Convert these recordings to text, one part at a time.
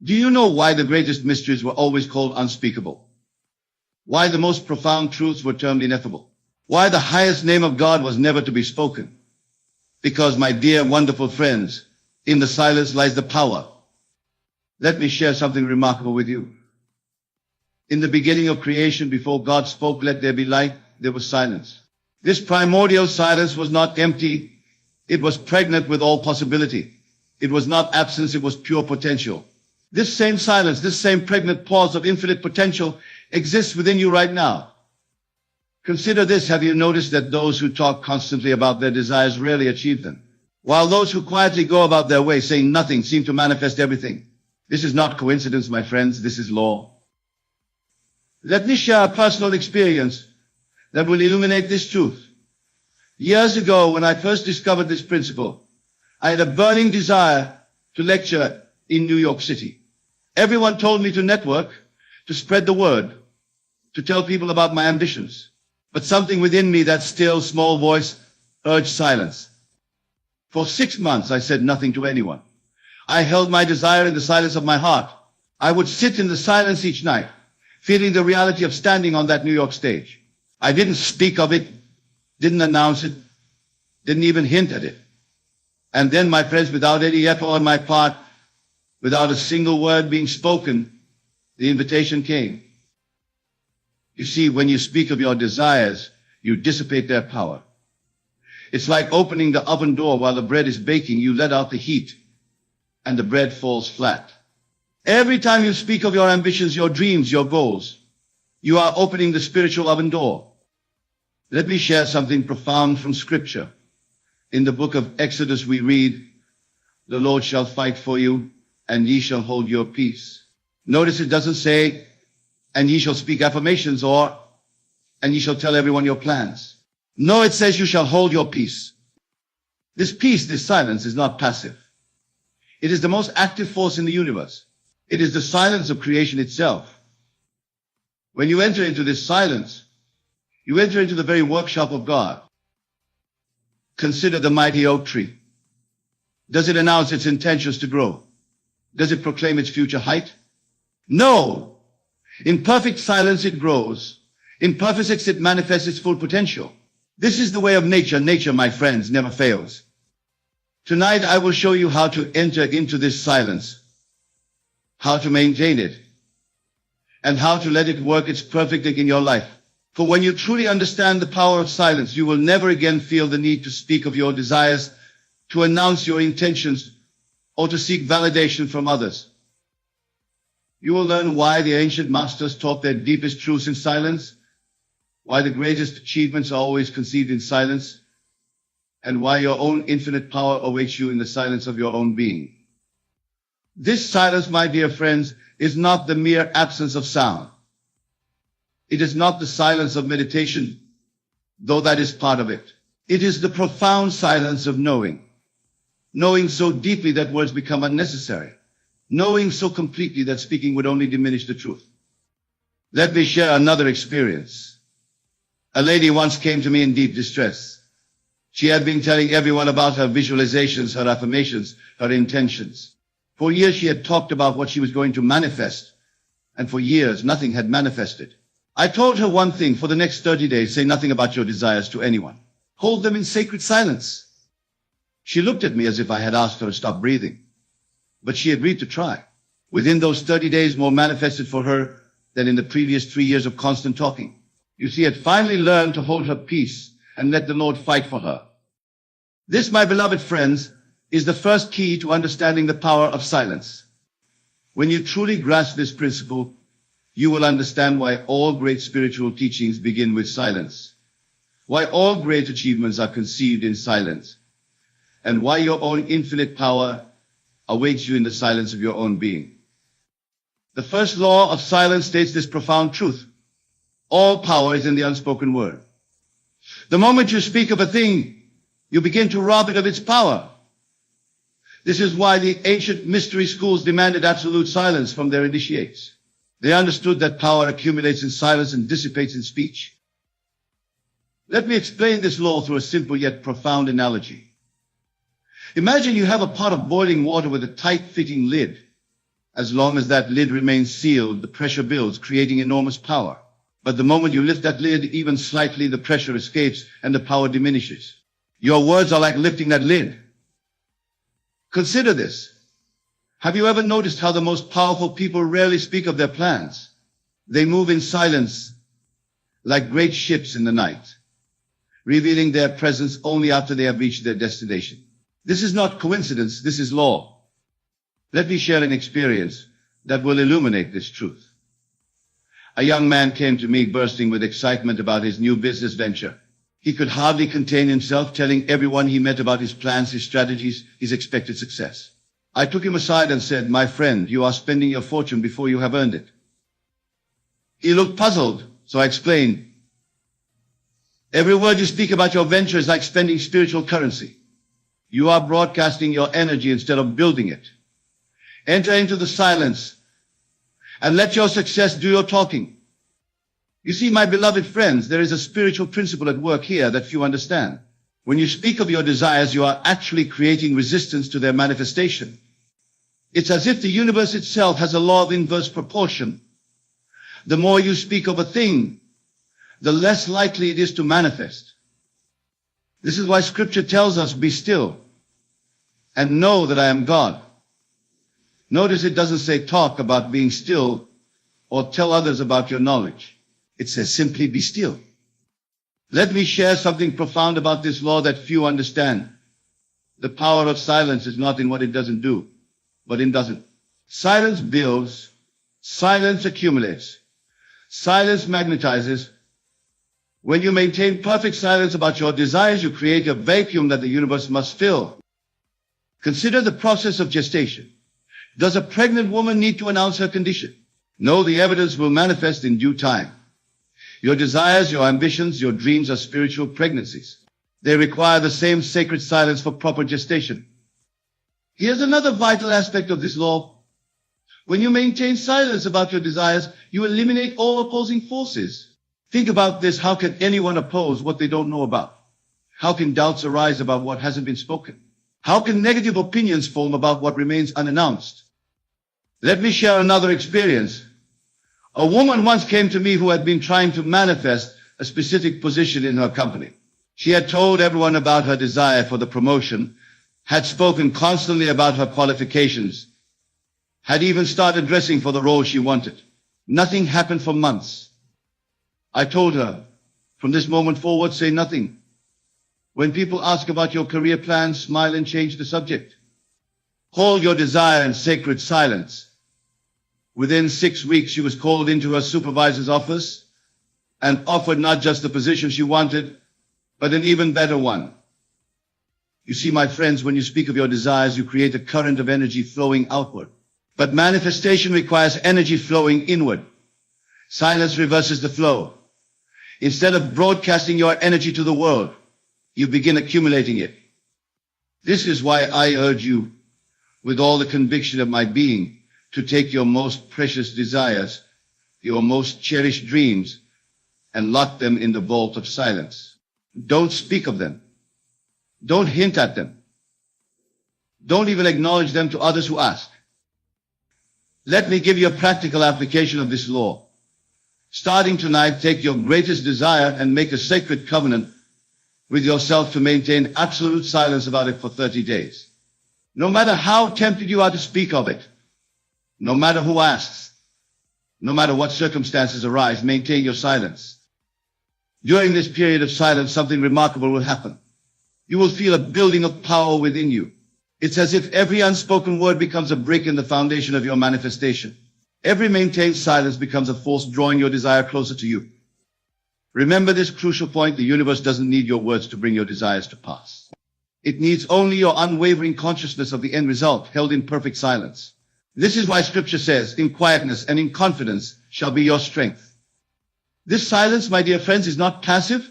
Do you know why the greatest mysteries were always called unspeakable? Why the most profound truths were termed ineffable? Why the highest name of God was never to be spoken? Because, my dear, wonderful friends, in the silence lies the power. Let me share something remarkable with you. In the beginning of creation, before God spoke, "Let there be light," there was silence. This primordial silence was not empty. It was pregnant with all possibility. It was not absence, it was pure potential. This same silence, this same pregnant pause of infinite potential exists within you right now. Consider this. Have you noticed that those who talk constantly about their desires rarely achieve them, while those who quietly go about their way saying nothing seem to manifest everything? This is not coincidence, my friends. This is law. Let me share a personal experience that will illuminate this truth. Years ago, when I first discovered this principle, I had a burning desire to lecture in New York City. Everyone told me to network, to spread the word, to tell people about my ambitions. But something within me, that still small voice, urged silence. For 6 months, I said nothing to anyone. I held my desire in the silence of my heart. I would sit in the silence each night, feeling the reality of standing on that New York stage. I didn't speak of it, didn't announce it, didn't even hint at it. And then, my friends, without any effort on my part, without a single word being spoken, the invitation came. You see, when you speak of your desires, you dissipate their power. It's like opening the oven door while the bread is baking. You let out the heat, and the bread falls flat. Every time you speak of your ambitions, your dreams, your goals, you are opening the spiritual oven door. Let me share something profound from Scripture. In the book of Exodus we read, "The Lord shall fight for you, and ye shall hold your peace." Notice it doesn't say, "and ye shall speak affirmations," or "and ye shall tell everyone your plans." No, it says you shall hold your peace. This peace, this silence, is not passive. It is the most active force in the universe. It is the silence of creation itself. When you enter into this silence, you enter into the very workshop of God. Consider the mighty oak tree. Does it announce its intentions to grow? Does it proclaim its future height? No. In perfect silence it grows. In perfect it manifests its full potential. This is the way of nature. Nature, my friends, never fails. Tonight I will show you how to enter into this silence, how to maintain it, and how to let it work its perfectly in your life. For when you truly understand the power of silence, you will never again feel the need to speak of your desires, to announce your intentions, or to seek validation from others. You will learn why the ancient masters taught their deepest truths in silence, why the greatest achievements are always conceived in silence, and why your own infinite power awaits you in the silence of your own being. This silence, my dear friends, is not the mere absence of sound. It is not the silence of meditation, though that is part of it. It is the profound silence of knowing. Knowing so deeply that words become unnecessary. Knowing so completely that speaking would only diminish the truth. Let me share another experience. A lady once came to me in deep distress. She had been telling everyone about her visualizations, her affirmations, her intentions. For years she had talked about what she was going to manifest, and for years nothing had manifested. I told her one thing: for the next 30 days, say nothing about your desires to anyone. Hold them in sacred silence. She looked at me as if I had asked her to stop breathing, but she agreed to try. Within those 30 days, more manifested for her than in the previous 3 years of constant talking. You see, had finally learned to hold her peace and let the Lord fight for her. This, my beloved friends, is the first key to understanding the power of silence. When you truly grasp this principle, you will understand why all great spiritual teachings begin with silence, why all great achievements are conceived in silence, and why your own infinite power awaits you in the silence of your own being. The first law of silence states this profound truth: all power is in the unspoken word. The moment you speak of a thing, you begin to rob it of its power. This is why the ancient mystery schools demanded absolute silence from their initiates. They understood that power accumulates in silence and dissipates in speech. Let me explain this law through a simple yet profound analogy. Imagine you have a pot of boiling water with a tight-fitting lid, As long as that lid remains sealed, the pressure builds, creating enormous power. But the moment you lift that lid even slightly, the pressure escapes and the power diminishes. Your words are like lifting that lid. Consider this. Have you ever noticed how the most powerful people rarely speak of their plans? They move in silence, like great ships in the night, revealing their presence only after they have reached their destination. This is not coincidence, this is law. Let me share an experience that will illuminate this truth. A young man came to me bursting with excitement about his new business venture. He could hardly contain himself, telling everyone he met about his plans, his strategies, his expected success. I took him aside and said, "My friend, you are spending your fortune before you have earned it." He looked puzzled, so I explained, "Every word you speak about your venture is like spending spiritual currency. You are broadcasting your energy instead of building it. Enter into the silence and let your success do your talking." You see, my beloved friends, there is a spiritual principle at work here that few understand. When you speak of your desires, you are actually creating resistance to their manifestation. It's as if the universe itself has a law of inverse proportion. The more you speak of a thing, the less likely it is to manifest. This is why Scripture tells us, "Be still and know that I am God." Notice it doesn't say talk about being still or tell others about your knowledge. It says simply be still. Let me share something profound about this law that few understand. The power of silence is not in what it doesn't do, but in doesn't. Silence builds, silence accumulates, silence magnetizes. When you maintain perfect silence about your desires, you create a vacuum that the universe must fill. Consider the process of gestation. Does a pregnant woman need to announce her condition? No, the evidence will manifest in due time. Your desires, your ambitions, your dreams are spiritual pregnancies. They require the same sacred silence for proper gestation. Here's another vital aspect of this law. When you maintain silence about your desires, you eliminate all opposing forces. Think about this. How can anyone oppose what they don't know about? How can doubts arise about what hasn't been spoken? How can negative opinions form about what remains unannounced? Let me share another experience. A woman once came to me who had been trying to manifest a specific position in her company. She had told everyone about her desire for the promotion, had spoken constantly about her qualifications, had even started dressing for the role she wanted. Nothing happened for months. I told her, from this moment forward, say nothing. When people ask about your career plans, smile and change the subject. Hold your desire in sacred silence. Within 6 weeks, she was called into her supervisor's office and offered not just the position she wanted, but an even better one. You see, my friends, when you speak of your desires, you create a current of energy flowing outward. But manifestation requires energy flowing inward. Silence reverses the flow. Instead of broadcasting your energy to the world, you begin accumulating it. This is why I urge you, with all the conviction of my being, to take your most precious desires, your most cherished dreams, and lock them in the vault of silence. Don't speak of them. Don't hint at them. Don't even acknowledge them to others who ask. Let me give you a practical application of this law. Starting tonight, take your greatest desire and make a sacred covenant with yourself to maintain absolute silence about it for 30 days. No matter how tempted you are to speak of it, no matter who asks, no matter what circumstances arise, maintain your silence. During this period of silence, something remarkable will happen. You will feel a building of power within you. It's as if every unspoken word becomes a brick in the foundation of your manifestation. Every maintained silence becomes a force drawing your desire closer to you. Remember this crucial point: the universe doesn't need your words to bring your desires to pass. It needs only your unwavering consciousness of the end result, held in perfect silence. This is why Scripture says, "In quietness and in confidence shall be your strength." This silence, my dear friends, is not passive.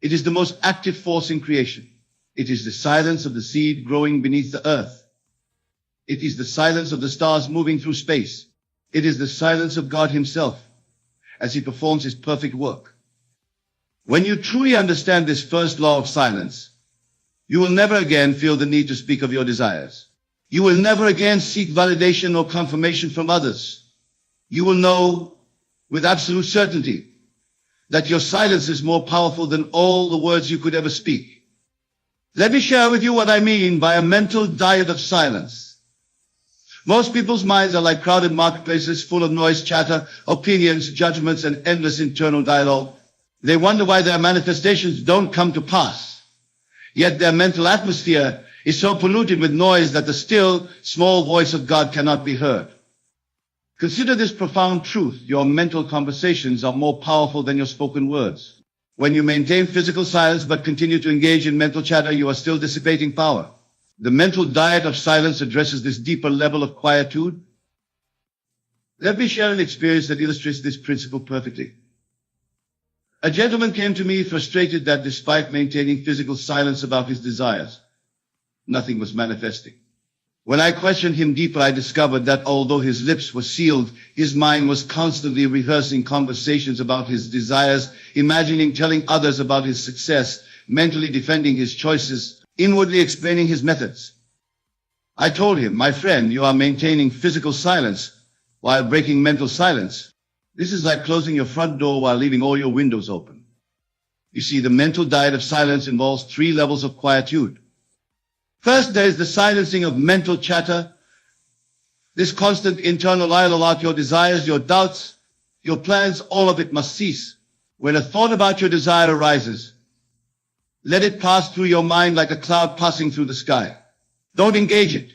It is the most active force in creation. It is the silence of the seed growing beneath the earth. It is the silence of the stars moving through space. It is the silence of God Himself as He performs His perfect work. When you truly understand this first law of silence, you will never again feel the need to speak of your desires. You will never again seek validation or confirmation from others. You will know with absolute certainty that your silence is more powerful than all the words you could ever speak. Let me share with you what I mean by a mental diet of silence. Most people's minds are like crowded marketplaces full of noise, chatter, opinions, judgments, and endless internal dialogue. They wonder why their manifestations don't come to pass. Yet their mental atmosphere is so polluted with noise that the still, small voice of God cannot be heard. Consider this profound truth. Your mental conversations are more powerful than your spoken words. When you maintain physical silence but continue to engage in mental chatter, you are still dissipating power. The mental diet of silence addresses this deeper level of quietude. Let me share an experience that illustrates this principle perfectly. A gentleman came to me frustrated that despite maintaining physical silence about his desires, nothing was manifesting. When I questioned him deeper, I discovered that although his lips were sealed, his mind was constantly rehearsing conversations about his desires, imagining telling others about his success, mentally defending his choices, inwardly explaining his methods. I told him, my friend, you are maintaining physical silence while breaking mental silence. This is like closing your front door while leaving all your windows open. You see, the mental diet of silence involves 3 levels of quietude. First, there is the silencing of mental chatter. This constant internal dialogue, your desires, your doubts, your plans, all of it must cease. When a thought about your desire arises, let it pass through your mind like a cloud passing through the sky. Don't engage it.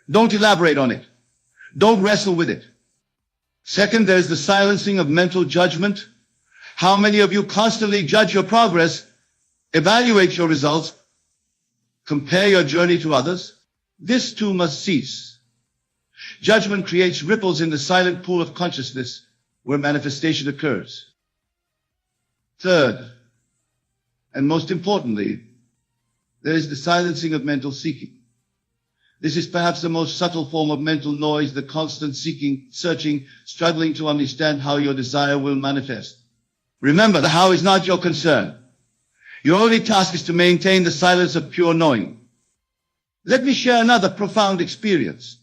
Don't elaborate on it. Don't wrestle with it. Second, there is the silencing of mental judgment. How many of you constantly judge your progress, evaluate your results, compare your journey to others? This too must cease. Judgment creates ripples in the silent pool of consciousness where manifestation occurs. Third, and most importantly, there is the silencing of mental seeking. This is perhaps the most subtle form of mental noise, the constant seeking, searching, struggling to understand how your desire will manifest. Remember, the how is not your concern. Your only task is to maintain the silence of pure knowing. Let me share another profound experience.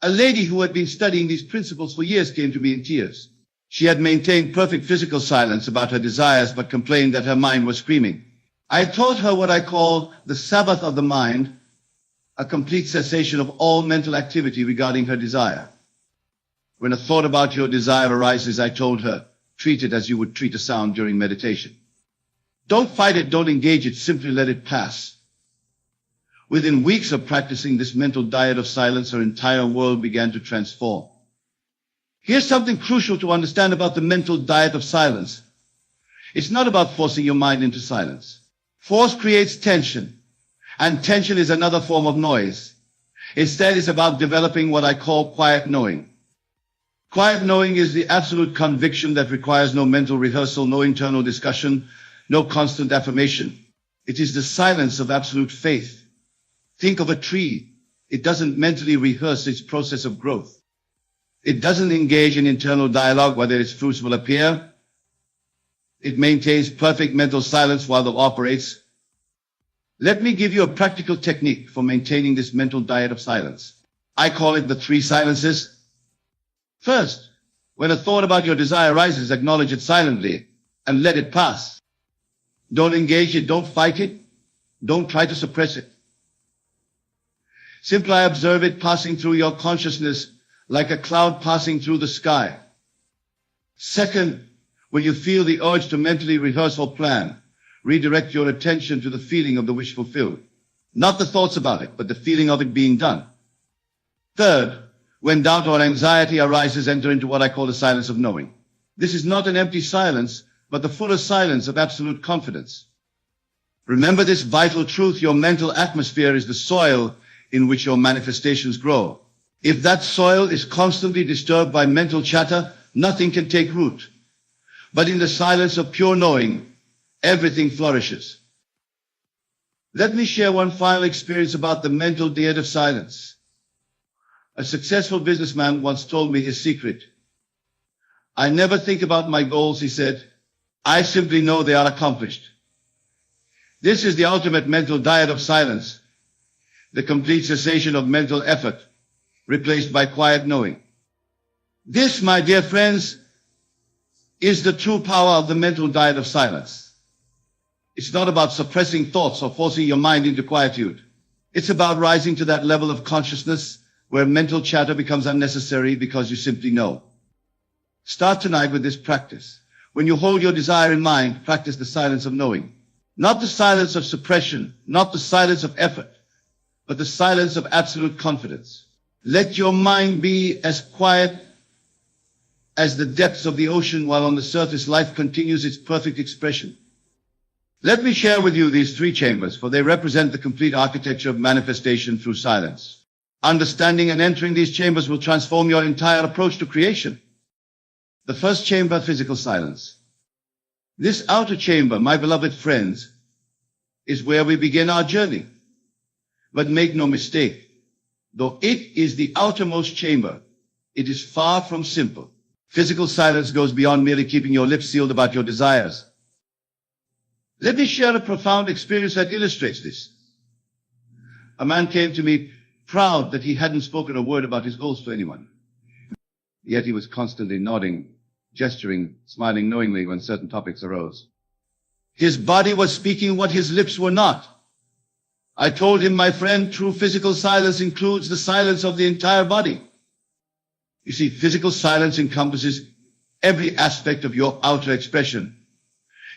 A lady who had been studying these principles for years came to me in tears. She had maintained perfect physical silence about her desires, but complained that her mind was screaming. I taught her what I call the Sabbath of the mind, a complete cessation of all mental activity regarding her desire. When a thought about your desire arises, I told her, treat it as you would treat a sound during meditation. Don't fight it, don't engage it, simply let it pass. Within weeks of practicing this mental diet of silence, her entire world began to transform. Here's something crucial to understand about the mental diet of silence. It's not about forcing your mind into silence. Force creates tension, and tension is another form of noise. Instead, it's about developing what I call quiet knowing. Quiet knowing is the absolute conviction that requires no mental rehearsal, no internal discussion, no constant affirmation. It is the silence of absolute faith. Think of a tree. It doesn't mentally rehearse its process of growth. It doesn't engage in internal dialogue whether its fruits will appear. It maintains perfect mental silence while it operates. Let me give you a practical technique for maintaining this mental diet of silence. I call it the 3 silences. First, when a thought about your desire arises, acknowledge it silently and let it pass. Don't engage it, don't fight it, don't try to suppress it. Simply observe it passing through your consciousness like a cloud passing through the sky. Second, when you feel the urge to mentally rehearse or plan, redirect your attention to the feeling of the wish fulfilled. Not the thoughts about it, but the feeling of it being done. Third, when doubt or anxiety arises, enter into what I call the silence of knowing. This is not an empty silence, but the fuller silence of absolute confidence. Remember this vital truth: your mental atmosphere is the soil in which your manifestations grow. If that soil is constantly disturbed by mental chatter, nothing can take root. But in the silence of pure knowing, everything flourishes. Let me share one final experience about the mental diet of silence. A successful businessman once told me his secret. I never think about my goals, he said. I simply know they are accomplished. This is the ultimate mental diet of silence. the complete cessation of mental effort, replaced by quiet knowing. This, my dear friends, is the true power of the mental diet of silence. It's not about suppressing thoughts or forcing your mind into quietude. It's about rising to that level of consciousness where mental chatter becomes unnecessary because you simply know. Start tonight with this practice. When you hold your desire in mind, practice the silence of knowing. Not the silence of suppression, not the silence of effort, but the silence of absolute confidence. Let your mind be as quiet as the depths of the ocean, while on the surface life continues its perfect expression. Let me share with you these three chambers, for they represent the complete architecture of manifestation through silence. Understanding and entering these chambers will transform your entire approach to creation. The first chamber, physical silence. This outer chamber, my beloved friends, is where we begin our journey. But make no mistake, though it is the outermost chamber, it is far from simple. Physical silence goes beyond merely keeping your lips sealed about your desires. Let me share a profound experience that illustrates this. A man came to me proud that he hadn't spoken a word about his goals to anyone. Yet he was constantly nodding, gesturing, smiling knowingly when certain topics arose. His body was speaking what his lips were not. I told him, my friend, true physical silence includes the silence of the entire body. You see, physical silence encompasses every aspect of your outer expression.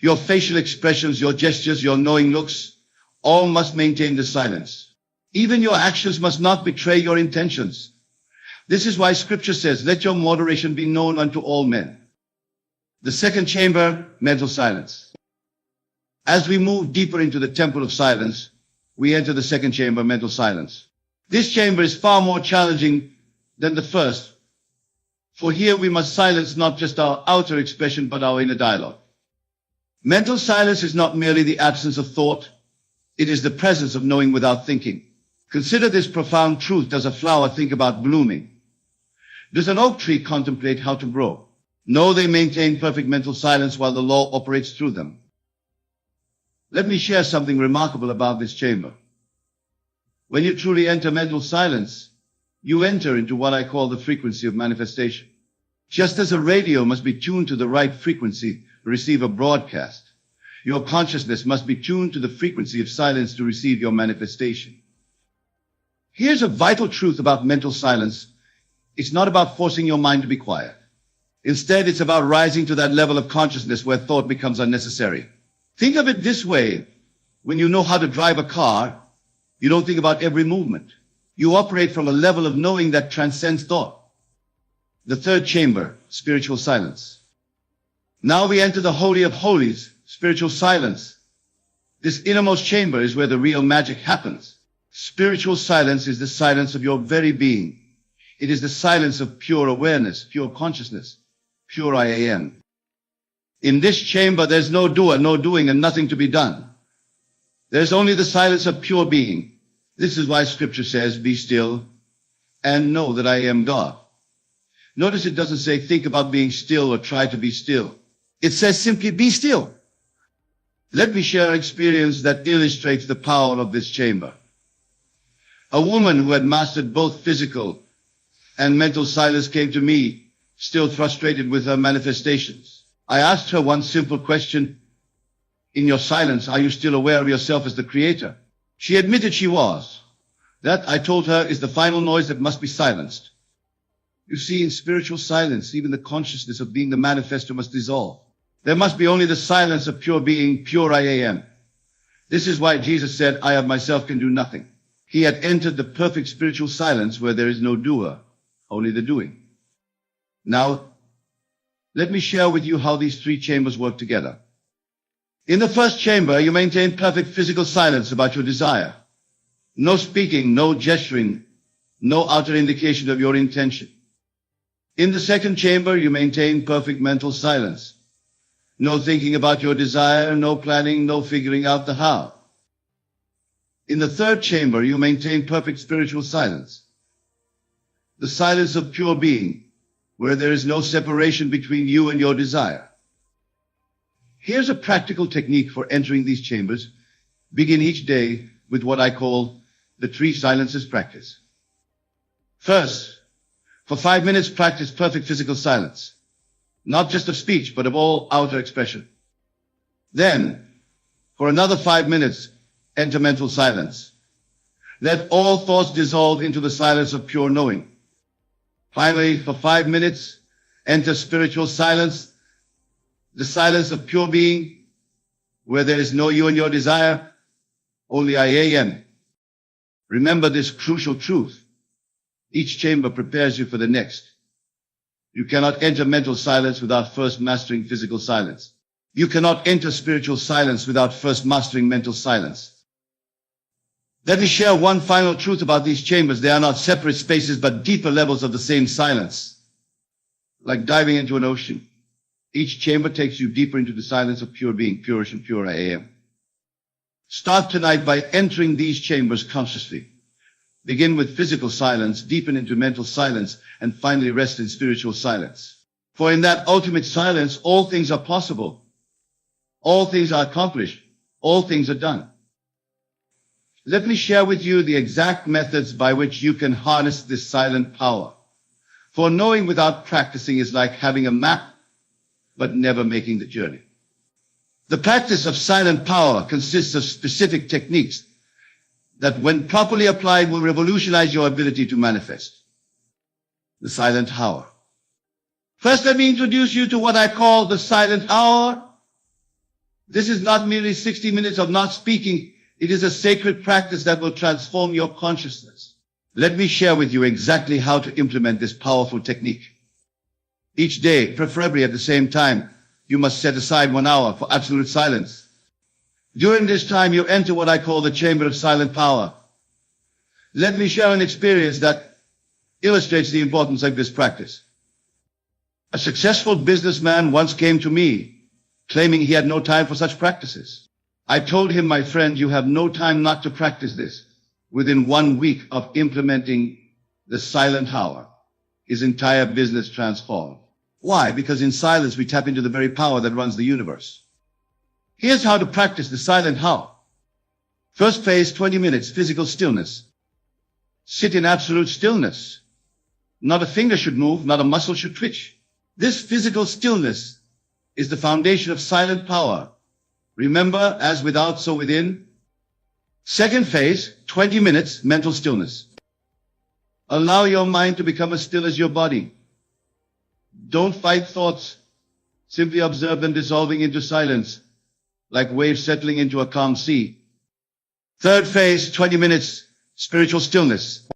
Your facial expressions, your gestures, your knowing looks, all must maintain the silence. Even your actions must not betray your intentions. This is why Scripture says, let your moderation be known unto all men. The second chamber, mental silence. As we move deeper into the temple of silence, we enter the second chamber, mental silence. This chamber is far more challenging than the first, for here we must silence not just our outer expression, but our inner dialogue. Mental silence is not merely the absence of thought, it is the presence of knowing without thinking. Consider this profound truth. Does a flower think about blooming? Does an oak tree contemplate how to grow? No, they maintain perfect mental silence while the law operates through them. Let me share something remarkable about this chamber. When you truly enter mental silence, you enter into what I call the frequency of manifestation. Just as a radio must be tuned to the right frequency to receive a broadcast, your consciousness must be tuned to the frequency of silence to receive your manifestation. Here's a vital truth about mental silence. It's not about forcing your mind to be quiet. Instead, it's about rising to that level of consciousness where thought becomes unnecessary. Think of it this way. When you know how to drive a car, you don't think about every movement. You operate from a level of knowing that transcends thought. The third chamber, spiritual silence. Now we enter the Holy of Holies, spiritual silence. This innermost chamber is where the real magic happens. Spiritual silence is the silence of your very being. It is the silence of pure awareness, pure consciousness, pure I am. In this chamber, there's no doer, no doing, and nothing to be done. There's only the silence of pure being. This is why Scripture says, be still and know that I am God. Notice it doesn't say think about being still or try to be still. It says simply be still. Let me share an experience that illustrates the power of this chamber. A woman who had mastered both physical and mental silence came to me, still frustrated with her manifestations. I asked her one simple question. In your silence, are you still aware of yourself as the creator? She admitted she was. That, I told her, is the final noise that must be silenced. You see, in spiritual silence, even the consciousness of being the manifestor must dissolve. There must be only the silence of pure being, pure I am. This is why Jesus said, I of myself can do nothing. He had entered the perfect spiritual silence where there is no doer, only the doing. Now, let me share with you how these three chambers work together. In the first chamber, you maintain perfect physical silence about your desire. No speaking, no gesturing, no outer indication of your intention. In the second chamber, you maintain perfect mental silence. No thinking about your desire, no planning, no figuring out the how. In the third chamber, you maintain perfect spiritual silence. The silence of pure being, where there is no separation between you and your desire. Here's a practical technique for entering these chambers. Begin each day with what I call the 3 silences practice. First, for 5 minutes, practice perfect physical silence, not just of speech, but of all outer expression. Then, for another 5 minutes, enter mental silence. Let all thoughts dissolve into the silence of pure knowing. Finally, for 5 minutes, enter spiritual silence, the silence of pure being, where there is no you and your desire, only I am. Remember this crucial truth. Each chamber prepares you for the next. You cannot enter mental silence without first mastering physical silence. You cannot enter spiritual silence without first mastering mental silence. Let me share one final truth about these chambers. They are not separate spaces, but deeper levels of the same silence. Like diving into an ocean. Each chamber takes you deeper into the silence of pure being, purest and pure I am. Start tonight by entering these chambers consciously. Begin with physical silence, deepen into mental silence, and finally rest in spiritual silence. For in that ultimate silence, all things are possible. All things are accomplished. All things are done. Let me share with you the exact methods by which you can harness this silent power. For knowing without practicing is like having a map, but never making the journey. The practice of silent power consists of specific techniques that, when properly applied, will revolutionize your ability to manifest. The silent hour. First, let me introduce you to what I call the silent hour. This is not merely 60 minutes of not speaking. It is a sacred practice that will transform your consciousness. Let me share with you exactly how to implement this powerful technique. Each day, preferably at the same time, you must set aside 1 hour for absolute silence. During this time, you enter what I call the chamber of silent power. Let me share an experience that illustrates the importance of this practice. A successful businessman once came to me, claiming he had no time for such practices. I told him, my friend, you have no time not to practice this. Within 1 week of implementing the silent hour, his entire business transformed. Why? Because in silence we tap into the very power that runs the universe. Here's how to practice the silent hour. First phase, 20 minutes, physical stillness. Sit in absolute stillness. Not a finger should move, not a muscle should twitch. This physical stillness is the foundation of silent power. Remember, as without, so within. Second phase, 20 minutes, mental stillness. Allow your mind to become as still as your body. Don't fight thoughts. Simply observe them dissolving into silence, like waves settling into a calm sea. Third phase, 20 minutes, spiritual stillness.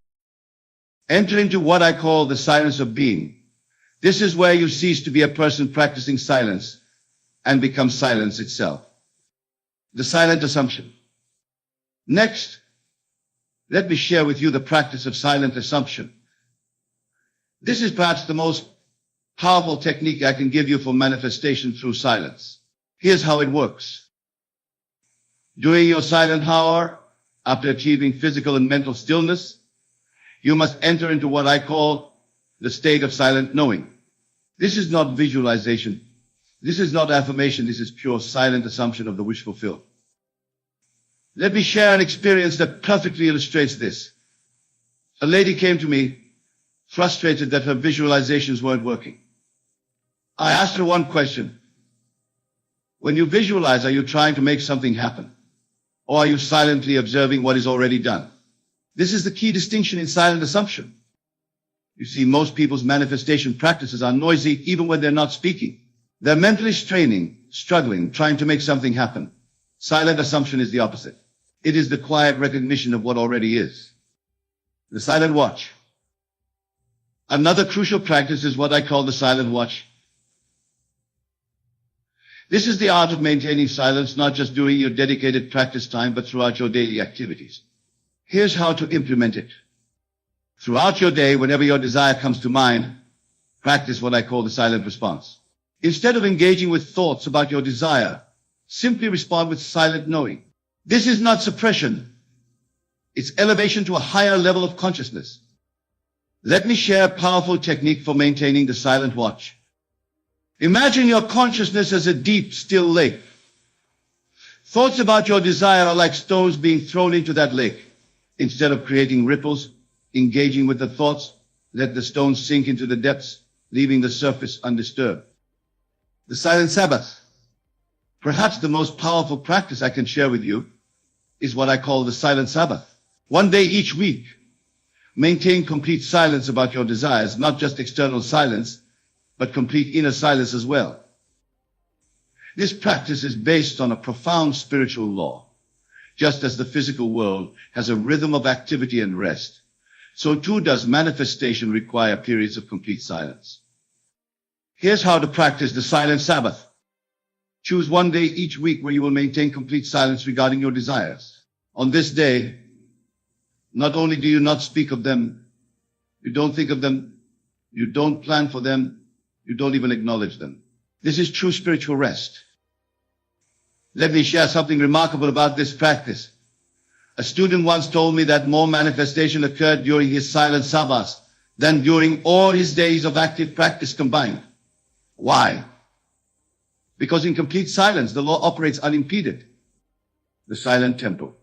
Enter into what I call the silence of being. This is where you cease to be a person practicing silence and become silence itself. The silent assumption. Next, let me share with you the practice of silent assumption. This is perhaps the most powerful technique I can give you for manifestation through silence. Here's how it works. During your silent hour, after achieving physical and mental stillness, you must enter into what I call the state of silent knowing. This is not visualization. This is not affirmation. This is pure silent assumption of the wish fulfilled. Let me share an experience that perfectly illustrates this. A lady came to me, frustrated that her visualizations weren't working. I asked her one question. When you visualize, are you trying to make something happen? Or are you silently observing what is already done? This is the key distinction in silent assumption. You see, most people's manifestation practices are noisy even when they're not speaking. They're mentally straining, struggling, trying to make something happen. Silent assumption is the opposite. It is the quiet recognition of what already is. The silent watch. Another crucial practice is what I call the silent watch. This is the art of maintaining silence, not just during your dedicated practice time, but throughout your daily activities. Here's how to implement it. Throughout your day, whenever your desire comes to mind, practice what I call the silent response. Instead of engaging with thoughts about your desire, simply respond with silent knowing. This is not suppression. It's elevation to a higher level of consciousness. Let me share a powerful technique for maintaining the silent watch. Imagine your consciousness as a deep, still lake. Thoughts about your desire are like stones being thrown into that lake. Instead of creating ripples, engaging with the thoughts, let the stones sink into the depths, leaving the surface undisturbed. The silent Sabbath. Perhaps the most powerful practice I can share with you is what I call the silent Sabbath. One day each week, maintain complete silence about your desires, not just external silence, but complete inner silence as well. This practice is based on a profound spiritual law. Just as the physical world has a rhythm of activity and rest, so too does manifestation require periods of complete silence. Here's how to practice the silent Sabbath. Choose one day each week where you will maintain complete silence regarding your desires. On this day, not only do you not speak of them, you don't think of them, you don't plan for them, you don't even acknowledge them. This is true spiritual rest. Let me share something remarkable about this practice. A student once told me that more manifestation occurred during his silent Sabbaths than during all his days of active practice combined. Why? Because in complete silence, the law operates unimpeded. The silent temple.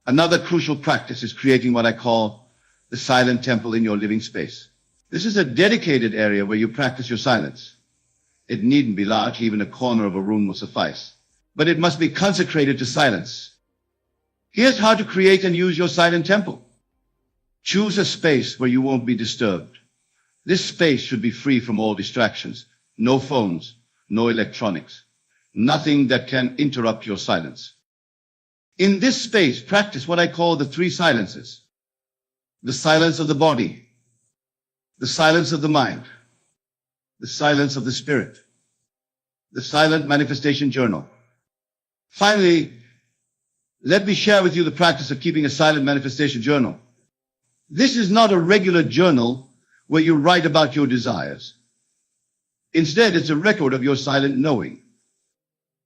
Another crucial practice is creating what I call the silent temple in your living space. This is a dedicated area where you practice your silence. It needn't be large, even a corner of a room will suffice. But it must be consecrated to silence. Here's how to create and use your silent temple. Choose a space where you won't be disturbed. This space should be free from all distractions. No phones, no electronics, nothing that can interrupt your silence. In this space, practice what I call the three silences. The silence of the body, the silence of the mind, the silence of the spirit, the silent manifestation journal. Finally, let me share with you the practice of keeping a silent manifestation journal. This is not a regular journal where you write about your desires. Instead, it's a record of your silent knowing.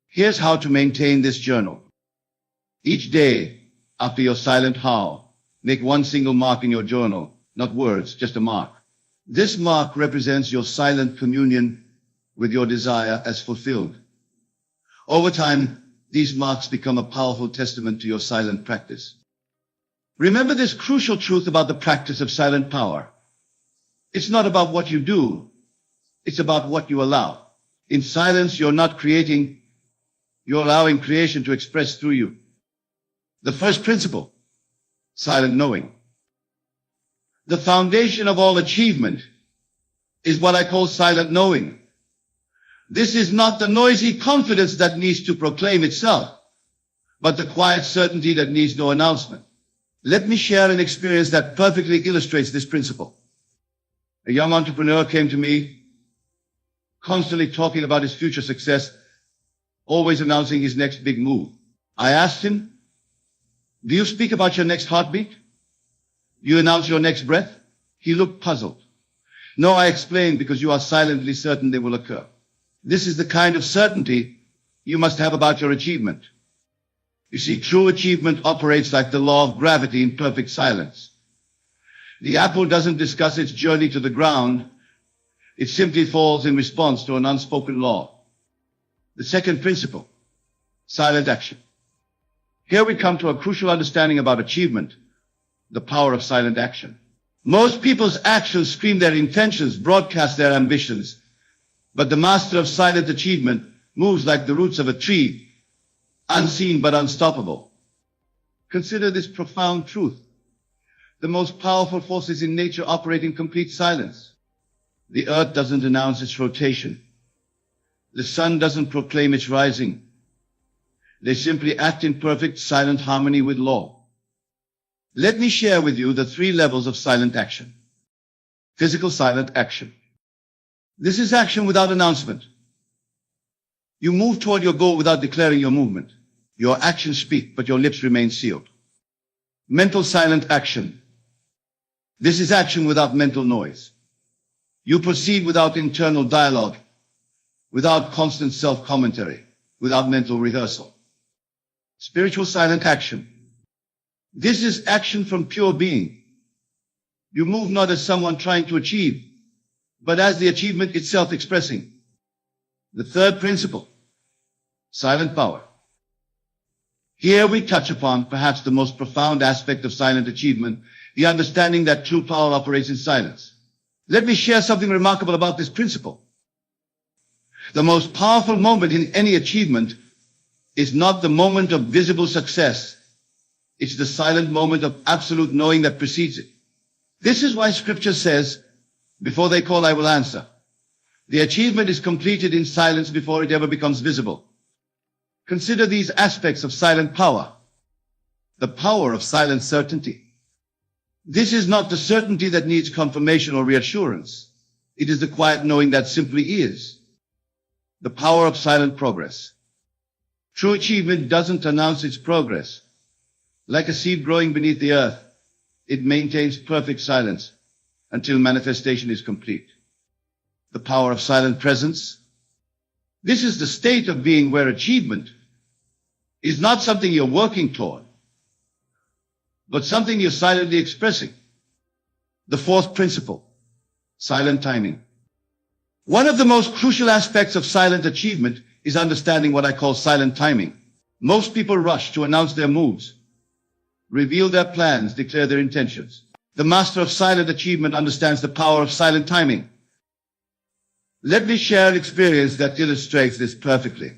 Here's how to maintain this journal. Each day, after your silent how, make one single mark in your journal, not words, just a mark. This mark represents your silent communion with your desire as fulfilled. Over time, these marks become a powerful testament to your silent practice. Remember this crucial truth about the practice of silent power. It's not about what you do. It's about what you allow. In silence, you're not creating. You're allowing creation to express through you. The first principle, silent knowing. The foundation of all achievement is what I call silent knowing. This is not the noisy confidence that needs to proclaim itself, but the quiet certainty that needs no announcement. Let me share an experience that perfectly illustrates this principle. A young entrepreneur came to me, constantly talking about his future success, always announcing his next big move. I asked him, do you speak about your next heartbeat? Do you announce your next breath? He looked puzzled. No, I explained, because you are silently certain they will occur. This is the kind of certainty you must have about your achievement. You see, true achievement operates like the law of gravity in perfect silence. The apple doesn't discuss its journey to the ground. It simply falls in response to an unspoken law. The second principle, silent action. Here we come to a crucial understanding about achievement, the power of silent action. Most people's actions scream their intentions, broadcast their ambitions, but the master of silent achievement moves like the roots of a tree, unseen but unstoppable. Consider this profound truth. The most powerful forces in nature operate in complete silence. The earth doesn't announce its rotation. The sun doesn't proclaim its rising. They simply act in perfect silent harmony with law. Let me share with you the three levels of silent action. Physical silent action. This is action without announcement. You move toward your goal without declaring your movement. Your actions speak, but your lips remain sealed. Mental silent action. This is action without mental noise. You proceed without internal dialogue, without constant self-commentary, without mental rehearsal. Spiritual silent action. This is action from pure being. You move not as someone trying to achieve, but as the achievement itself expressing. The third principle, silent power. Here we touch upon perhaps the most profound aspect of silent achievement, the understanding that true power operates in silence. Let me share something remarkable about this principle. The most powerful moment in any achievement is not the moment of visible success. It's the silent moment of absolute knowing that precedes it. This is why Scripture says, before they call, I will answer. The achievement is completed in silence before it ever becomes visible. Consider these aspects of silent power. The power of silent certainty. This is not the certainty that needs confirmation or reassurance. It is the quiet knowing that simply is. The power of silent progress. True achievement doesn't announce its progress. Like a seed growing beneath the earth, it maintains perfect silence until manifestation is complete. The power of silent presence. This is the state of being where achievement is not something you're working toward, but something you're silently expressing. The fourth principle, silent timing. One of the most crucial aspects of silent achievement is understanding what I call silent timing. Most people rush to announce their moves, reveal their plans, declare their intentions. The master of silent achievement understands the power of silent timing. Let me share an experience that illustrates this perfectly.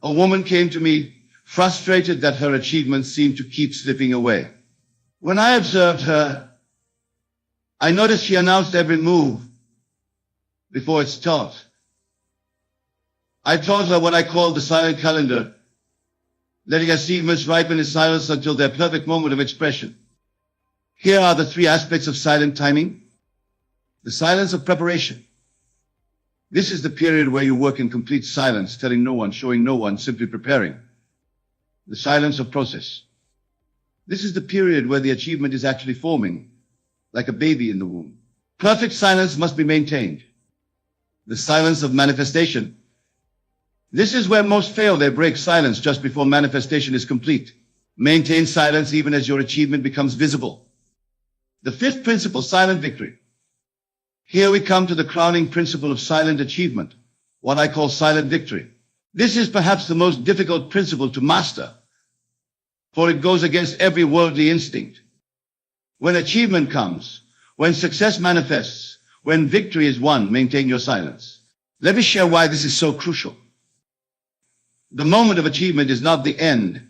A woman came to me frustrated that her achievements seemed to keep slipping away. When I observed her, I noticed she announced every move before it started. I taught her what I call the silent calendar, letting achievements ripen in silence until their perfect moment of expression. Here are the three aspects of silent timing. The silence of preparation. This is the period where you work in complete silence, telling no one, showing no one, simply preparing. The silence of process. This is the period where the achievement is actually forming, like a baby in the womb. Perfect silence must be maintained. The silence of manifestation. This is where most fail. They break silence just before manifestation is complete. Maintain silence even as your achievement becomes visible. The fifth principle, silent victory. Here we come to the crowning principle of silent achievement, what I call silent victory. This is perhaps the most difficult principle to master, for it goes against every worldly instinct. When achievement comes, when success manifests, when victory is won, maintain your silence. Let me share why this is so crucial. The moment of achievement is not the end.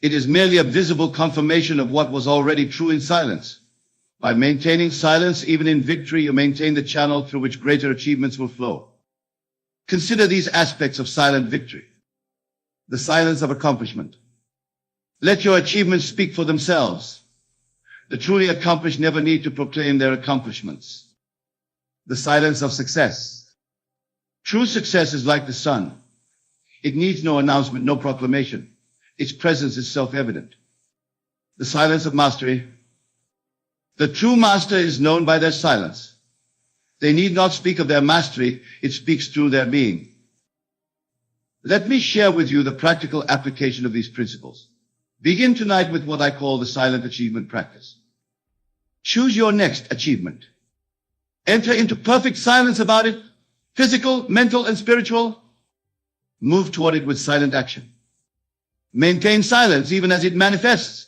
It is merely a visible confirmation of what was already true in silence. By maintaining silence, even in victory, you maintain the channel through which greater achievements will flow. Consider these aspects of silent victory. The silence of accomplishment. Let your achievements speak for themselves. The truly accomplished never need to proclaim their accomplishments. The silence of success. True success is like the sun. It needs no announcement, no proclamation. Its presence is self-evident. The silence of mastery. The true master is known by their silence. They need not speak of their mastery. It speaks through their being. Let me share with you the practical application of these principles. Begin tonight with what I call the silent achievement practice. Choose your next achievement. Enter into perfect silence about it, physical, mental, and spiritual. Move toward it with silent action. Maintain silence even as it manifests.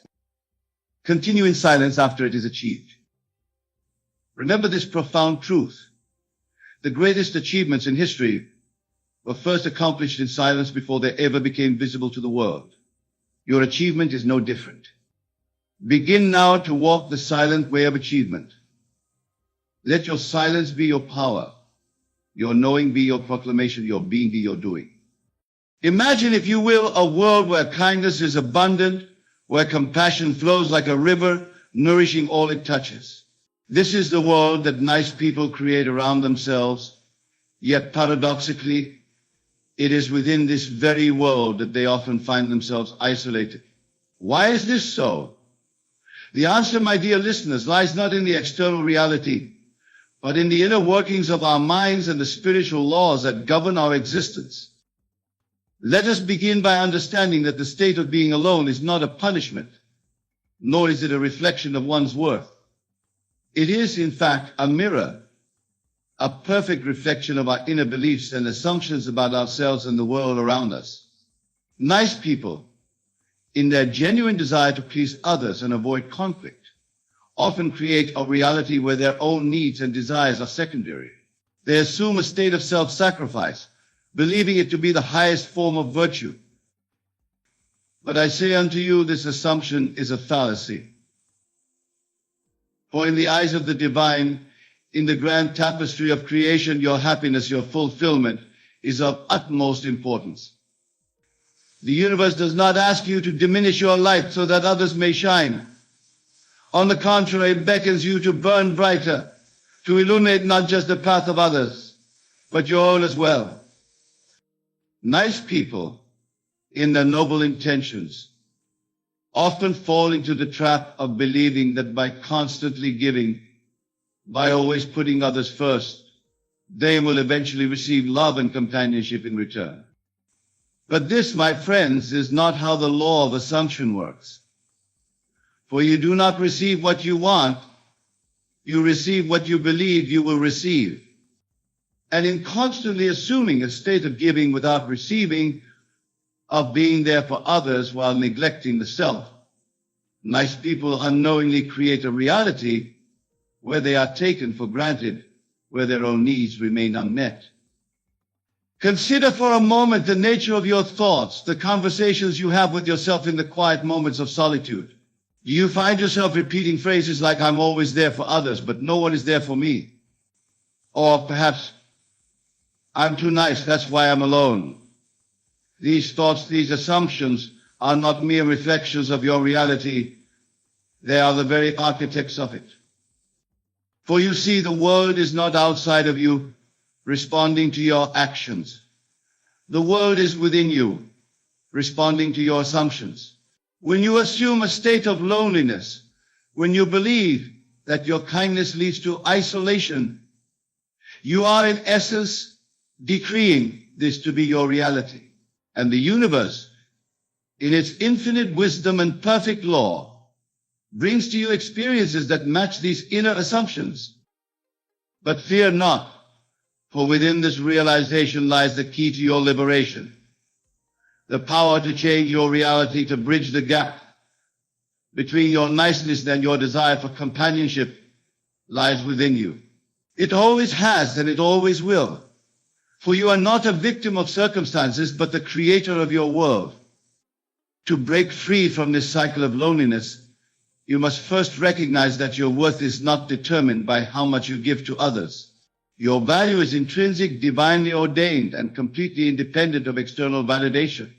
Continue in silence after it is achieved. Remember this profound truth. The greatest achievements in history were first accomplished in silence before they ever became visible to the world. Your achievement is no different. Begin now to walk the silent way of achievement. Let your silence be your power. Your knowing be your proclamation. Your being be your doing. Imagine, if you will, a world where kindness is abundant, where compassion flows like a river, nourishing all it touches. This is the world that nice people create around themselves, yet paradoxically, it is within this very world that they often find themselves isolated. Why is this so? The answer, my dear listeners, lies not in the external reality, but in the inner workings of our minds and the spiritual laws that govern our existence. Let us begin by understanding that the state of being alone is not a punishment, nor is it a reflection of one's worth. It is, in fact, a mirror, a perfect reflection of our inner beliefs and assumptions about ourselves and the world around us. Nice people, in their genuine desire to please others and avoid conflict, often create a reality where their own needs and desires are secondary. They assume a state of self-sacrifice, believing it to be the highest form of virtue. But I say unto you, this assumption is a fallacy. For in the eyes of the divine, in the grand tapestry of creation, your happiness, your fulfillment is of utmost importance. The universe does not ask you to diminish your light so that others may shine. On the contrary, it beckons you to burn brighter, to illuminate not just the path of others, but your own as well. Nice people, in their noble intentions, often fall into the trap of believing that by constantly giving, by always putting others first, they will eventually receive love and companionship in return. But this, my friends, is not how the law of assumption works. For you do not receive what you want, you receive what you believe you will receive. And in constantly assuming a state of giving without receiving, of being there for others while neglecting the self, nice people unknowingly create a reality where they are taken for granted, where their own needs remain unmet. Consider for a moment the nature of your thoughts, the conversations you have with yourself in the quiet moments of solitude. Do you find yourself repeating phrases like, I'm always there for others, but no one is there for me? Or perhaps, I'm too nice, that's why I'm alone. These thoughts, these assumptions are not mere reflections of your reality. They are the very architects of it. For you see, the world is not outside of you, responding to your actions. The world is within you, responding to your assumptions. When you assume a state of loneliness, when you believe that your kindness leads to isolation, you are in essence decreeing this to be your reality. And the universe, in its infinite wisdom and perfect law, brings to you experiences that match these inner assumptions. But fear not, for within this realization lies the key to your liberation, the power to change your reality, to bridge the gap between your niceness and your desire for companionship lies within you. It always has and it always will. For you are not a victim of circumstances, but the creator of your world. To break free from this cycle of loneliness, you must first recognize that your worth is not determined by how much you give to others. Your value is intrinsic, divinely ordained, and completely independent of external validation.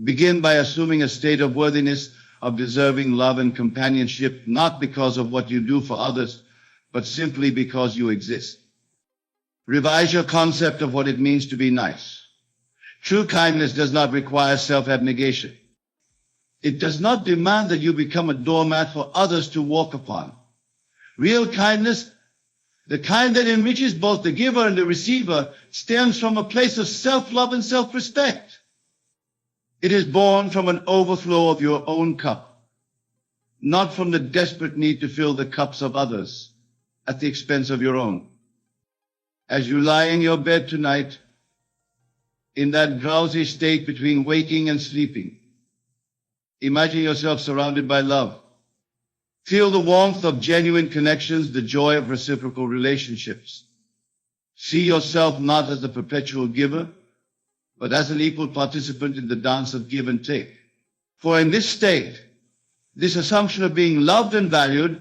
Begin by assuming a state of worthiness, of deserving love and companionship, not because of what you do for others, but simply because you exist. Revise your concept of what it means to be nice. True kindness does not require self-abnegation. It does not demand that you become a doormat for others to walk upon. Real kindness, the kind that enriches both the giver and the receiver, stems from a place of self-love and self-respect. It is born from an overflow of your own cup, not from the desperate need to fill the cups of others at the expense of your own. As you lie in your bed tonight, in that drowsy state between waking and sleeping, imagine yourself surrounded by love. Feel the warmth of genuine connections, the joy of reciprocal relationships. See yourself not as the perpetual giver, but as an equal participant in the dance of give and take. For in this state, this assumption of being loved and valued,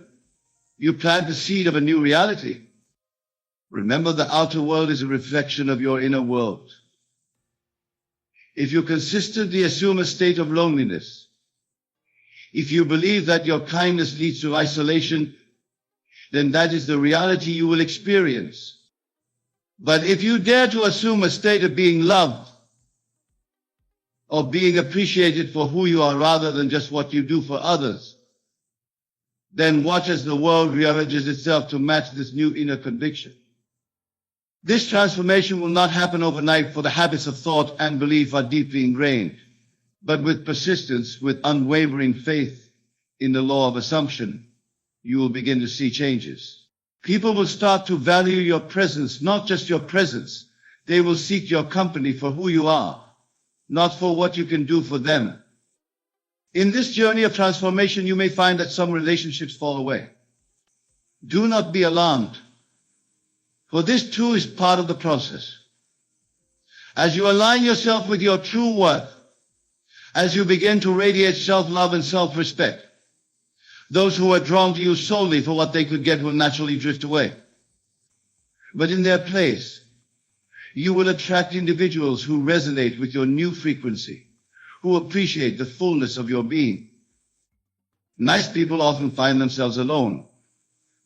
you plant the seed of a new reality. Remember, the outer world is a reflection of your inner world. If you consistently assume a state of loneliness, if you believe that your kindness leads to isolation, then that is the reality you will experience. But if you dare to assume a state of being loved, or being appreciated for who you are rather than just what you do for others, then watch as the world rearranges itself to match this new inner conviction. This transformation will not happen overnight, for the habits of thought and belief are deeply ingrained. But with persistence, with unwavering faith in the law of assumption, you will begin to see changes. People will start to value your presence, not just your presence. They will seek your company for who you are, not for what you can do for them. In this journey of transformation, you may find that some relationships fall away. Do not be alarmed, for this too is part of the process. As you align yourself with your true worth, as you begin to radiate self-love and self-respect, those who are drawn to you solely for what they could get will naturally drift away. But in their place, you will attract individuals who resonate with your new frequency, who appreciate the fullness of your being. Nice people often find themselves alone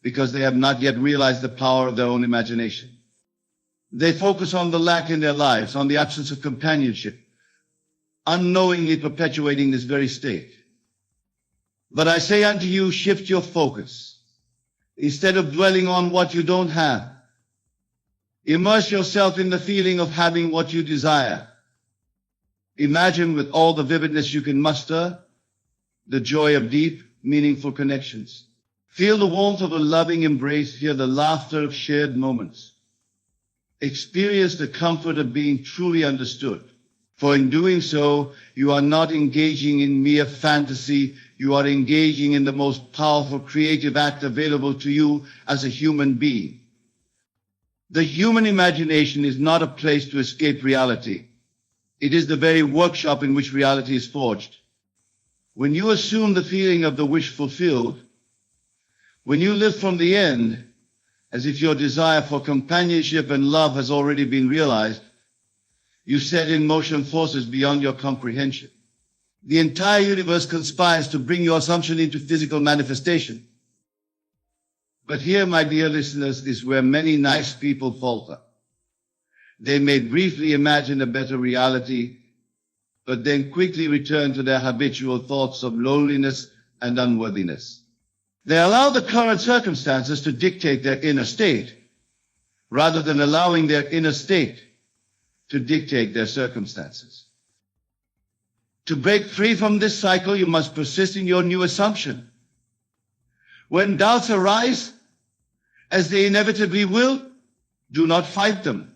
because they have not yet realized the power of their own imagination. They focus on the lack in their lives, on the absence of companionship, unknowingly perpetuating this very state. But I say unto you, shift your focus. Instead of dwelling on what you don't have, immerse yourself in the feeling of having what you desire. Imagine with all the vividness you can muster the joy of deep, meaningful connections. Feel the warmth of a loving embrace. Hear the laughter of shared moments. Experience the comfort of being truly understood. For in doing so, you are not engaging in mere fantasy. You are engaging in the most powerful creative act available to you as a human being. The human imagination is not a place to escape reality. It is the very workshop in which reality is forged. When you assume the feeling of the wish fulfilled, when you live from the end, as if your desire for companionship and love has already been realized, you set in motion forces beyond your comprehension. The entire universe conspires to bring your assumption into physical manifestation. But here, my dear listeners, is where many nice people falter. They may briefly imagine a better reality, but then quickly return to their habitual thoughts of loneliness and unworthiness. They allow the current circumstances to dictate their inner state, rather than allowing their inner state to dictate their circumstances. To break free from this cycle, you must persist in your new assumption. When doubts arise, as they inevitably will, do not fight them.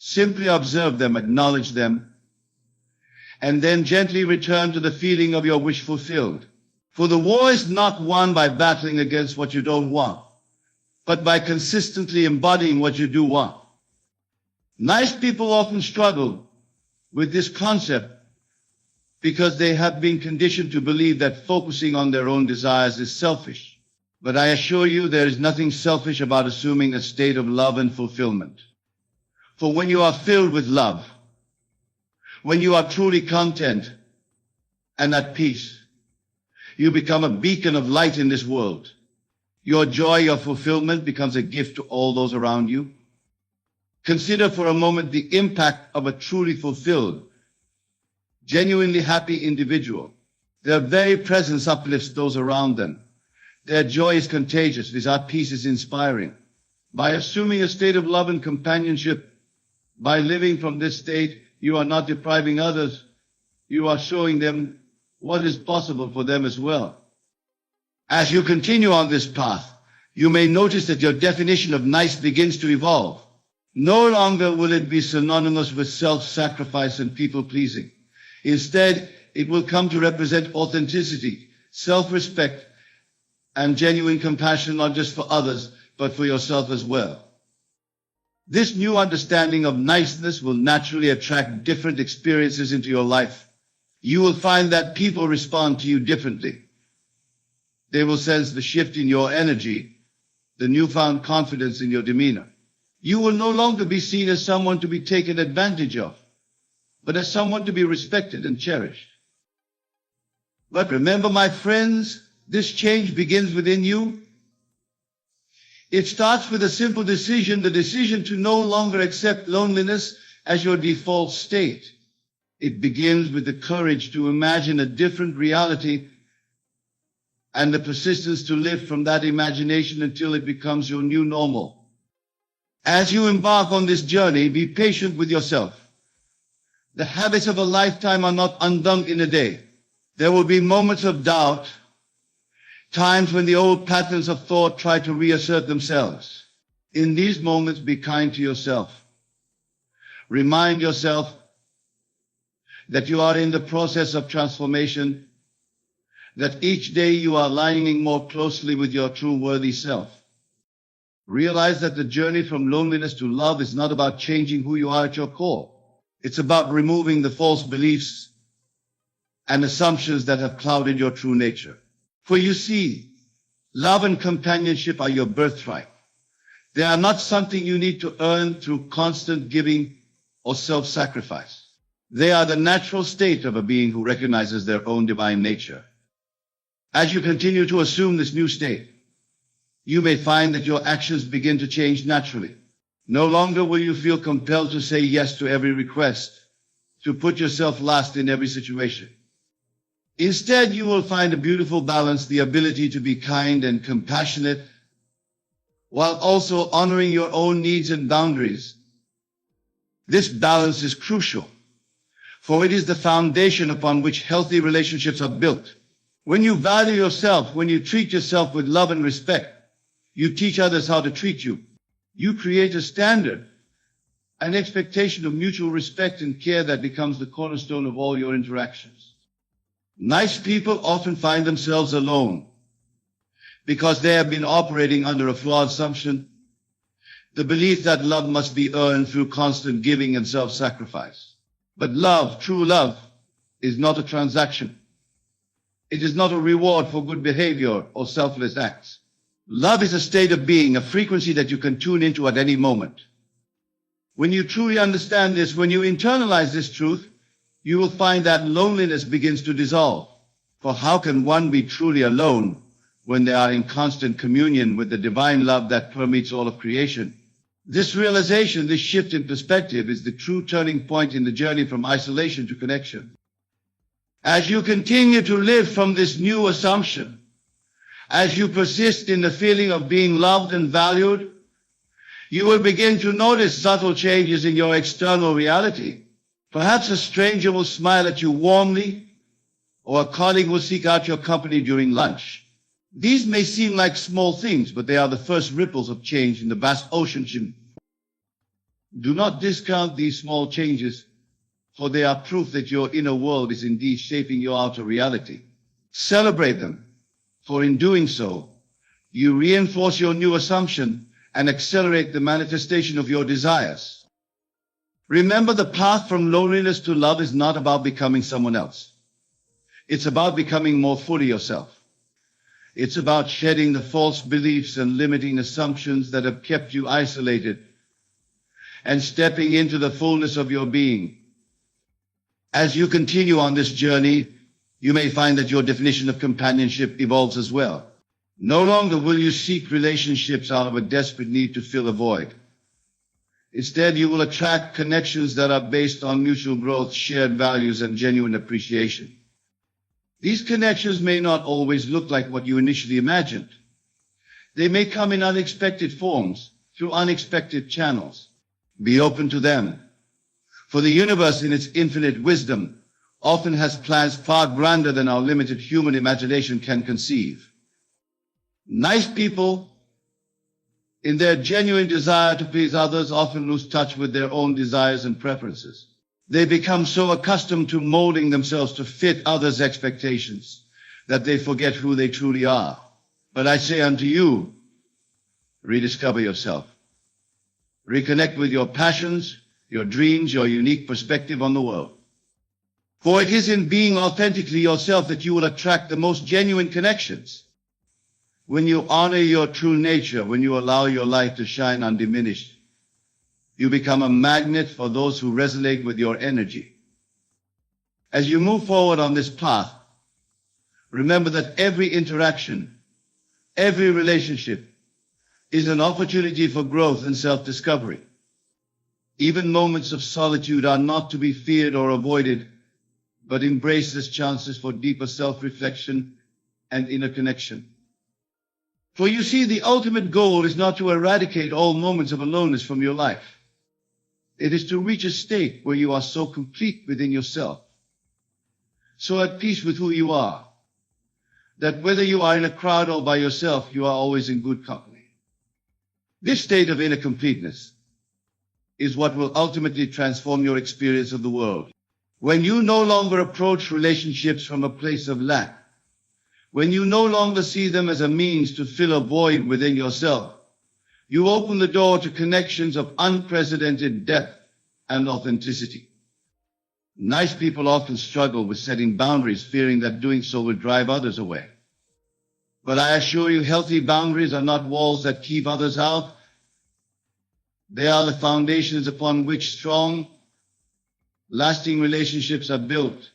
Simply observe them, acknowledge them, and then gently return to the feeling of your wish fulfilled. For the war is not won by battling against what you don't want, but by consistently embodying what you do want. Nice people often struggle with this concept because they have been conditioned to believe that focusing on their own desires is selfish. But I assure you, there is nothing selfish about assuming a state of love and fulfillment. For when you are filled with love, when you are truly content and at peace, you become a beacon of light in this world. Your joy, your fulfillment becomes a gift to all those around you. Consider for a moment the impact of a truly fulfilled, genuinely happy individual. Their very presence uplifts those around them. Their joy is contagious. Their peace is inspiring. By assuming a state of love and companionship, by living from this state, you are not depriving others. You are showing them what is possible for them as well. As you continue on this path, you may notice that your definition of nice begins to evolve. No longer will it be synonymous with self-sacrifice and people-pleasing. Instead, it will come to represent authenticity, self-respect, and genuine compassion, not just for others, but for yourself as well. This new understanding of niceness will naturally attract different experiences into your life. You will find that people respond to you differently. They will sense the shift in your energy, the newfound confidence in your demeanor. You will no longer be seen as someone to be taken advantage of, but as someone to be respected and cherished. But remember, my friends, this change begins within you. It starts with a simple decision, the decision to no longer accept loneliness as your default state. It begins with the courage to imagine a different reality and the persistence to live from that imagination until it becomes your new normal. As you embark on this journey, be patient with yourself. The habits of a lifetime are not undone in a day. There will be moments of doubt, times when the old patterns of thought try to reassert themselves. In these moments, be kind to yourself. Remind yourself that you are in the process of transformation that each day you are aligning more closely with your true worthy self. Realize that the journey from loneliness to love is not about changing who you are at your core. It's about removing the false beliefs and assumptions that have clouded your true nature. For you see, love and companionship are your birthright. They are not something you need to earn through constant giving or self-sacrifice. They are the natural state of a being who recognizes their own divine nature. As you continue to assume this new state, you may find that your actions begin to change naturally. No longer will you feel compelled to say yes to every request, to put yourself last in every situation. Instead, you will find a beautiful balance, the ability to be kind and compassionate, while also honoring your own needs and boundaries. This balance is crucial, for it is the foundation upon which healthy relationships are built. When you value yourself, when you treat yourself with love and respect, you teach others how to treat you. You create a standard, an expectation of mutual respect and care that becomes the cornerstone of all your interactions. Nice people often find themselves alone because they have been operating under a flawed assumption, the belief that love must be earned through constant giving and self-sacrifice. But love, true love, is not a transaction. It is not a reward for good behavior or selfless acts. Love is a state of being, a frequency that you can tune into at any moment. When you truly understand this, when you internalize this truth, you will find that loneliness begins to dissolve. For how can one be truly alone when they are in constant communion with the divine love that permeates all of creation? This realization, this shift in perspective, is the true turning point in the journey from isolation to connection. As you continue to live from this new assumption, as you persist in the feeling of being loved and valued, you will begin to notice subtle changes in your external reality. Perhaps a stranger will smile at you warmly, or a colleague will seek out your company during lunch. These may seem like small things, but they are the first ripples of change in the vast ocean. Do not discount these small changes, for they are proof that your inner world is indeed shaping your outer reality. Celebrate them, for in doing so, you reinforce your new assumption and accelerate the manifestation of your desires. Remember, the path from loneliness to love is not about becoming someone else. It's about becoming more fully yourself. It's about shedding the false beliefs and limiting assumptions that have kept you isolated and stepping into the fullness of your being. As you continue on this journey, you may find that your definition of companionship evolves as well. No longer will you seek relationships out of a desperate need to fill a void. Instead, you will attract connections that are based on mutual growth, shared values, and genuine appreciation. These connections may not always look like what you initially imagined. They may come in unexpected forms, through unexpected channels. Be open to them. For the universe, in its infinite wisdom, often has plans far grander than our limited human imagination can conceive. Nice people, in their genuine desire to please others, often lose touch with their own desires and preferences. They become so accustomed to molding themselves to fit others' expectations that they forget who they truly are. But I say unto you, rediscover yourself. Reconnect with your passions, your dreams, your unique perspective on the world. For it is in being authentically yourself that you will attract the most genuine connections. When you honor your true nature, when you allow your light to shine undiminished, you become a magnet for those who resonate with your energy. As you move forward on this path, remember that every interaction, every relationship is an opportunity for growth and self-discovery. Even moments of solitude are not to be feared or avoided, but embraced as chances for deeper self-reflection and inner connection. For you see, the ultimate goal is not to eradicate all moments of aloneness from your life. It is to reach a state where you are so complete within yourself, so at peace with who you are, that whether you are in a crowd or by yourself, you are always in good company. This state of inner completeness is what will ultimately transform your experience of the world. When you no longer approach relationships from a place of lack, When you no longer see them as a means to fill a void within yourself, you open the door to connections of unprecedented depth and authenticity. Nice people often struggle with setting boundaries, fearing that doing so will drive others away. But I assure you, healthy boundaries are not walls that keep others out. They are the foundations upon which strong, lasting relationships are built.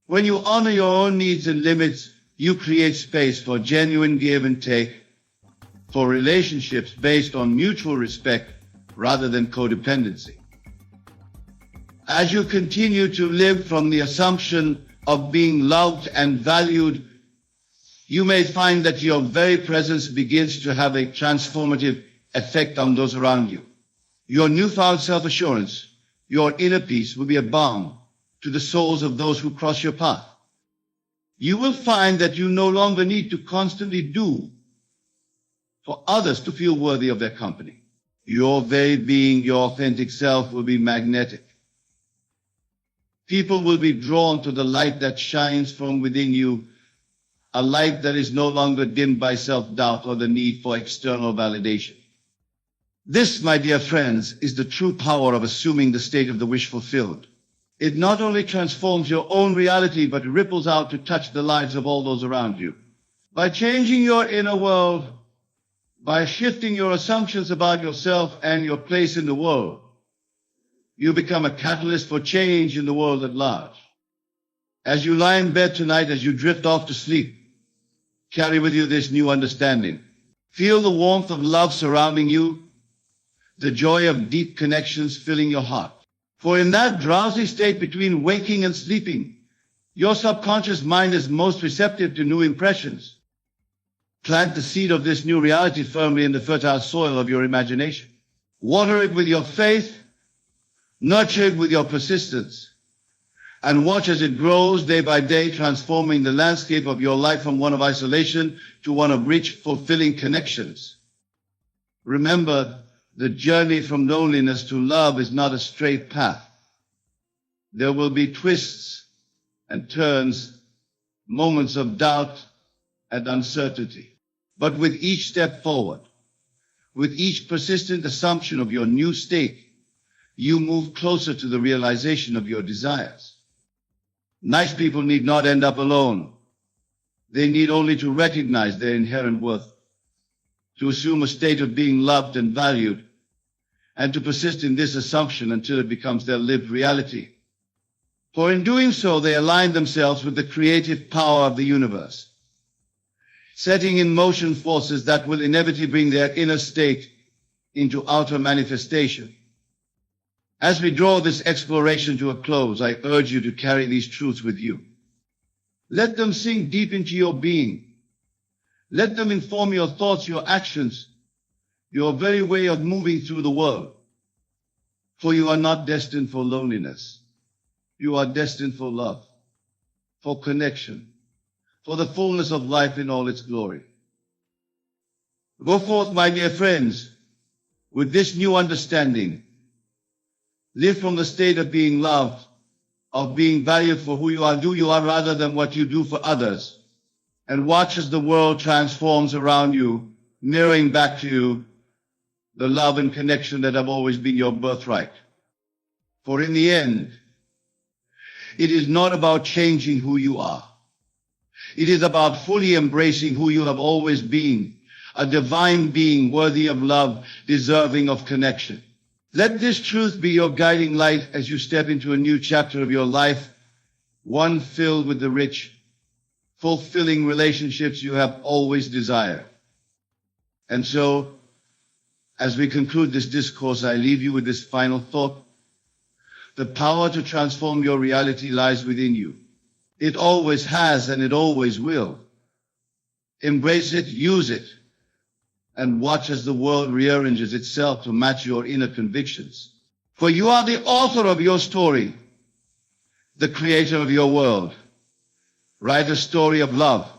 When you honor your own needs and limits, you create space for genuine give and take, for relationships based on mutual respect rather than codependency. As you continue to live from the assumption of being loved and valued, you may find that your very presence begins to have a transformative effect on those around you. Your newfound self-assurance, your inner peace will be a balm to the souls of those who cross your path. You will find that you no longer need to constantly do for others to feel worthy of their company. Your very being, your authentic self, will be magnetic. People will be drawn to the light that shines from within you, a light that is no longer dimmed by self-doubt or the need for external validation. This, my dear friends, is the true power of assuming the state of the wish fulfilled. It not only transforms your own reality, but ripples out to touch the lives of all those around you. By changing your inner world, by shifting your assumptions about yourself and your place in the world, you become a catalyst for change in the world at large. As you lie in bed tonight, as you drift off to sleep, carry with you this new understanding. Feel the warmth of love surrounding you, the joy of deep connections filling your heart. For in that drowsy state between waking and sleeping, your subconscious mind is most receptive to new impressions. Plant the seed of this new reality firmly in the fertile soil of your imagination. Water it with your faith, nurture it with your persistence, and watch as it grows day by day, transforming the landscape of your life from one of isolation to one of rich, fulfilling connections. Remember, the journey from loneliness to love is not a straight path. There will be twists and turns, moments of doubt and uncertainty. But with each step forward, with each persistent assumption of your new state, you move closer to the realization of your desires. Nice people need not end up alone. They need only to recognize their inherent worth, to assume a state of being loved and valued, and to persist in this assumption until it becomes their lived reality. For in doing so, they align themselves with the creative power of the universe, setting in motion forces that will inevitably bring their inner state into outer manifestation. As we draw this exploration to a close, I urge you to carry these truths with you. Let them sink deep into your being. Let them inform your thoughts, your actions, your very way of moving through the world. For you are not destined for loneliness. You are destined for love, for connection, for the fullness of life in all its glory. Go forth, my dear friends, with this new understanding. Live from the state of being loved, of being valued for who you are rather than what you do for others. And watch as the world transforms around you, mirroring back to you the love and connection that have always been your birthright. For in the end, it is not about changing who you are. It is about fully embracing who you have always been, a divine being worthy of love, deserving of connection. Let this truth be your guiding light as you step into a new chapter of your life, one filled with the rich, fulfilling relationships you have always desired. And so, as we conclude this discourse, I leave you with this final thought. The power to transform your reality lies within you. It always has and it always will. Embrace it, use it, and watch as the world rearranges itself to match your inner convictions. For you are the author of your story, the creator of your world. Write a story of love,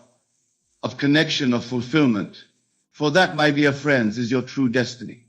of connection, of fulfillment. For that, my dear friends, is your true destiny.